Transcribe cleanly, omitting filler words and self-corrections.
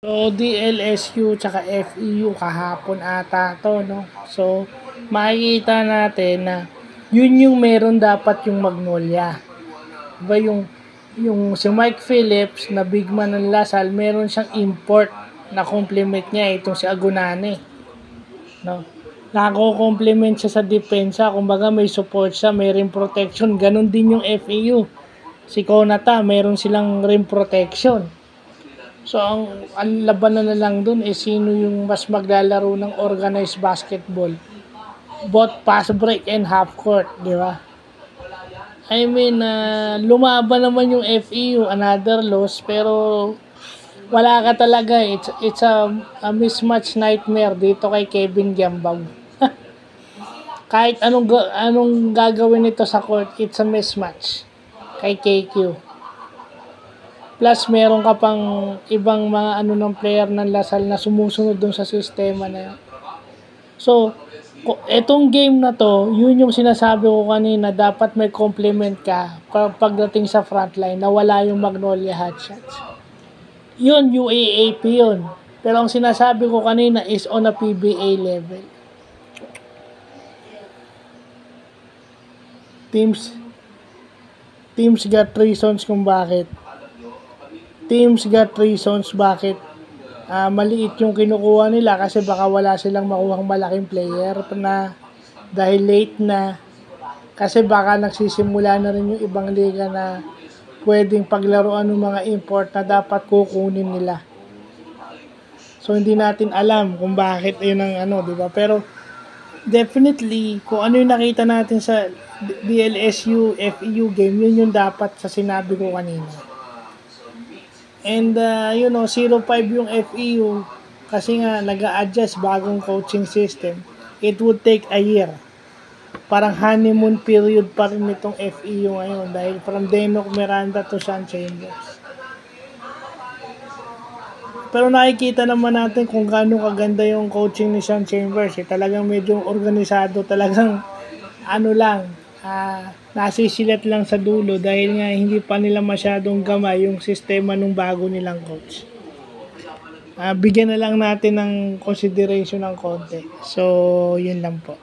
So, DLSU tsaka FEU kahapon ata to, no? So, makikita natin na yun yung meron dapat yung Magnolia. Diba yung si Mike Phillips na big man ng Lasal, meron siyang import na complement niya itong si Agunane. No? Nako-complement siya sa depensa, kumbaga may support siya, may rim protection, ganun din yung FEU. Si Konata, meron silang rim protection. So, ang labanan na lang dun sino yung mas maglalaro ng organized basketball. Both pass break and half court, di ba? I mean, lumaban naman yung FEU, another loss, pero wala ka talaga. It's a mismatch nightmare dito kay Kevin Giambag. Kahit anong gagawin nito sa court, it's a mismatch kay KQ. Plus, meron ka pang ibang mga ng player ng Lasal na sumusunod dun sa sistema na yun. So, etong game na to, yun yung sinasabi ko kanina, dapat may complement ka pagdating sa frontline na wala yung Magnolia hotshots. Yun, UAAP yun. Pero ang sinasabi ko kanina is on a PBA level. Teams got reasons kung bakit. Teams got reasons bakit maliit yung kinukuha nila kasi baka wala silang makuhang malaking player na dahil late na, kasi baka nagsisimula na rin yung ibang liga na pwedeng paglaruan ng mga import na dapat kukunin nila. So hindi natin alam kung bakit yun ang di ba? Pero definitely kung ano yung nakita natin sa DLSU FEU game, yun yung dapat sa sinabi ko kanina. And 0-5 yung FEU kasi nga nag-a-adjust bagong coaching system. It would take a year. Parang honeymoon period pa rin itong FEU ngayon dahil from Denok Miranda to Sean Chambers. Pero nakikita naman natin kung gaano kaganda yung coaching ni Sean Chambers. Talagang medyo organisado, talagang nasisilat lang sa dulo dahil nga hindi pa nila masyadong gamay yung sistema nung bago nilang coach. Bigyan na lang natin ng consideration ng konti. So, yun lang po.